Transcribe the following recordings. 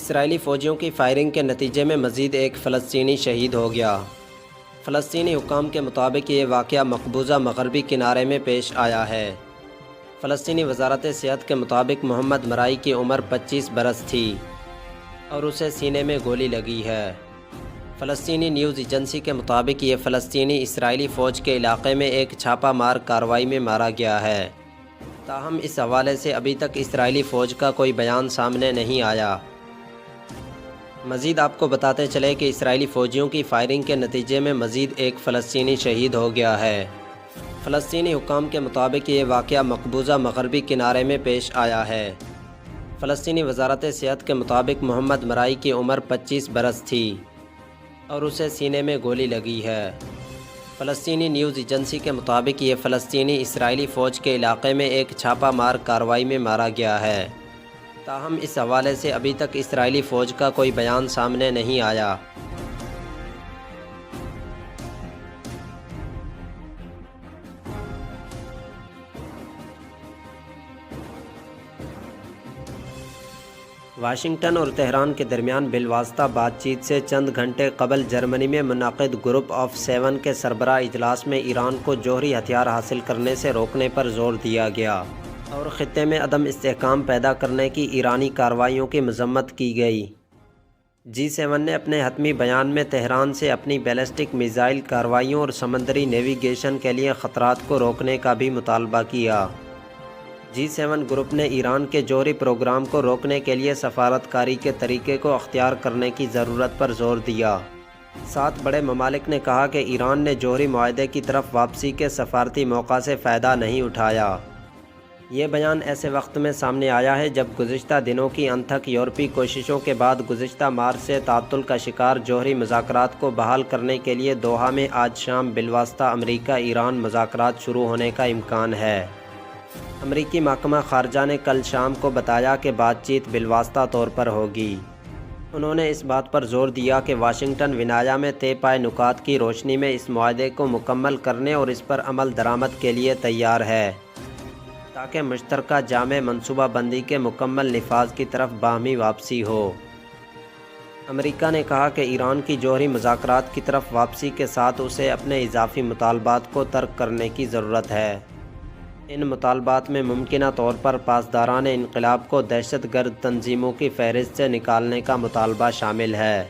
اسرائیلی فوجیوں کی فائرنگ کے نتیجے میں مزید ایک فلسطینی شہید ہو گیا۔ فلسطینی حکام کے مطابق یہ واقعہ مقبوضہ مغربی کنارے میں پیش آیا ہے۔ فلسطینی وزارت صحت کے مطابق محمد مرائی کی عمر 25 برس تھی اور اسے سینے میں گولی لگی ہے۔ فلسطینی نیوز ایجنسی کے مطابق یہ فلسطینی اسرائیلی فوج کے علاقے میں ایک چھاپہ مار کارروائی میں مارا گیا ہے۔ تاہم اس حوالے سے ابھی تک اسرائیلی فوج کا کوئی بیان سامنے نہیں آیا۔ مزید آپ کو بتاتے چلے کہ اسرائیلی فوجیوں کی فائرنگ کے نتیجے میں مزید ایک فلسطینی شہید ہو گیا ہے۔ فلسطینی حکام کے مطابق یہ واقعہ مقبوضہ مغربی کنارے میں پیش آیا ہے۔ فلسطینی وزارت صحت کے مطابق محمد مرائی کی عمر 25 برس تھی اور اسے سینے میں گولی لگی ہے۔ فلسطینی نیوز ایجنسی کے مطابق یہ فلسطینی اسرائیلی فوج کے علاقے میں ایک چھاپہ مار کارروائی میں مارا گیا ہے۔ تاہم اس حوالے سے ابھی تک اسرائیلی فوج کا کوئی بیان سامنے نہیں آیا۔ واشنگٹن اور تہران کے درمیان بالواسطہ بات چیت سے چند گھنٹے قبل جرمنی میں منعقد گروپ آف 7 کے سربراہ اجلاس میں ایران کو جوہری ہتھیار حاصل کرنے سے روکنے پر زور دیا گیا اور خطے میں عدم استحکام پیدا کرنے کی ایرانی کارروائیوں کی مذمت کی گئی۔ G7 نے اپنے حتمی بیان میں تہران سے اپنی بیلسٹک میزائل کارروائیوں اور سمندری نیویگیشن کے لیے خطرات کو روکنے کا بھی مطالبہ کیا۔ G7 گروپ نے ایران کے جوہری پروگرام کو روکنے کے لیے سفارتکاری کے طریقے کو اختیار کرنے کی ضرورت پر زور دیا۔ 7 بڑے ممالک نے کہا کہ ایران نے جوہری معاہدے کی طرف واپسی کے سفارتی موقع سے فائدہ نہیں اٹھایا۔ یہ بیان ایسے وقت میں سامنے آیا ہے جب گزشتہ دنوں کی انتھک یورپی کوششوں کے بعد گزشتہ مارچ سے تعطل کا شکار جوہری مذاکرات کو بحال کرنے کے لیے دوحہ میں آج شام بالواسطہ امریکہ ایران مذاکرات شروع ہونے کا امکان ہے۔ امریکی محکمہ خارجہ نے کل شام کو بتایا کہ بات چیت بالواسطہ طور پر ہوگی۔ انہوں نے اس بات پر زور دیا کہ واشنگٹن ونایا میں طے پائے نکات کی روشنی میں اس معاہدے کو مکمل کرنے اور اس پر عمل درآمد کے لیے تیار ہے تاکہ مشترکہ جامع منصوبہ بندی کے مکمل نفاذ کی طرف باہمی واپسی ہو۔ امریکہ نے کہا کہ ایران کی جوہری مذاکرات کی طرف واپسی کے ساتھ اسے اپنے اضافی مطالبات کو ترک کرنے کی ضرورت ہے۔ ان مطالبات میں ممکنہ طور پر پاسداران انقلاب کو دہشت گرد تنظیموں کی فہرست سے نکالنے کا مطالبہ شامل ہے،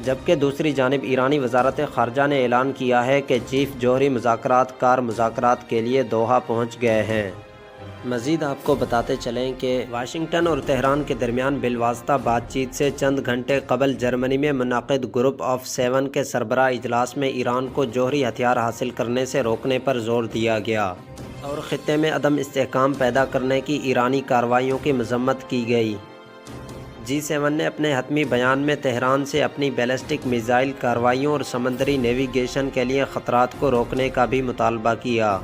جبکہ دوسری جانب ایرانی وزارت خارجہ نے اعلان کیا ہے کہ چیف جوہری مذاکرات کار مذاکرات کے لیے دوحہ پہنچ گئے ہیں۔ مزید آپ کو بتاتے چلیں کہ واشنگٹن اور تہران کے درمیان بالواسطہ بات چیت سے چند گھنٹے قبل جرمنی میں منعقد گروپ آف 7 کے سربراہ اجلاس میں ایران کو جوہری ہتھیار حاصل کرنے سے روکنے پر زور دیا گیا اور خطے میں عدم استحکام پیدا کرنے کی ایرانی کارروائیوں کی مذمت کی گئی۔ G7 نے اپنے حتمی بیان میں تہران سے اپنی بیلسٹک میزائل کارروائیوں اور سمندری نیویگیشن کے لیے خطرات کو روکنے کا بھی مطالبہ کیا۔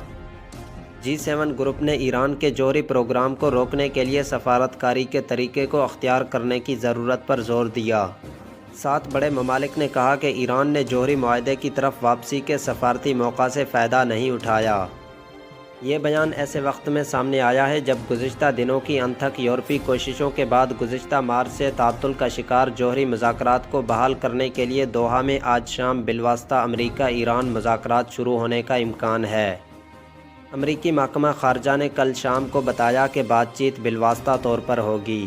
G7 گروپ نے ایران کے جوہری پروگرام کو روکنے کے لیے سفارتکاری کے طریقے کو اختیار کرنے کی ضرورت پر زور دیا۔ 7 بڑے ممالک نے کہا کہ ایران نے جوہری معاہدے کی طرف واپسی کے سفارتی موقع سے فائدہ نہیں اٹھایا۔ یہ بیان ایسے وقت میں سامنے آیا ہے جب گزشتہ دنوں کی انتھک یورپی کوششوں کے بعد گزشتہ مارچ سے تعطل کا شکار جوہری مذاکرات کو بحال کرنے کے لیے دوحہ میں آج شام بالواسطہ امریکہ ایران مذاکرات شروع ہونے کا امکان ہے۔ امریکی محکمہ خارجہ نے کل شام کو بتایا کہ بات چیت بالواسطہ طور پر ہوگی۔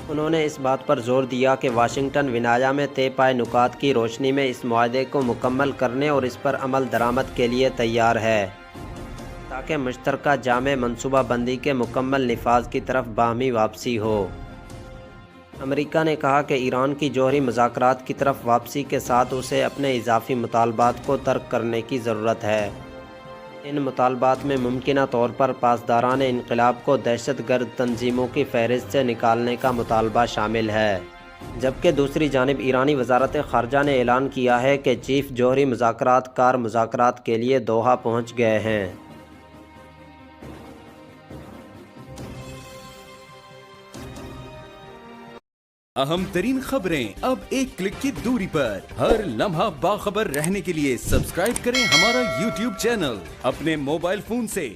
انہوں نے اس بات پر زور دیا کہ واشنگٹن ونایا میں طے پائے نکات کی روشنی میں اس معاہدے کو مکمل کرنے اور اس پر عمل درآمد کے لیے تیار ہے تاکہ مشترکہ جامع منصوبہ بندی کے مکمل نفاذ کی طرف باہمی واپسی ہو۔ امریکہ نے کہا کہ ایران کی جوہری مذاکرات کی طرف واپسی کے ساتھ اسے اپنے اضافی مطالبات کو ترک کرنے کی ضرورت ہے۔ ان مطالبات میں ممکنہ طور پر پاسداران انقلاب کو دہشت گرد تنظیموں کی فہرست سے نکالنے کا مطالبہ شامل ہے، جبکہ دوسری جانب ایرانی وزارت خارجہ نے اعلان کیا ہے کہ چیف جوہری مذاکرات کار مذاکرات کے لیے دوحہ پہنچ گئے ہیں۔ اہم ترین خبریں اب ایک کلک کی دوری پر، ہر لمحہ باخبر رہنے کے لیے سبسکرائب کریں ہمارا YouTube چینل اپنے موبائل فون سے۔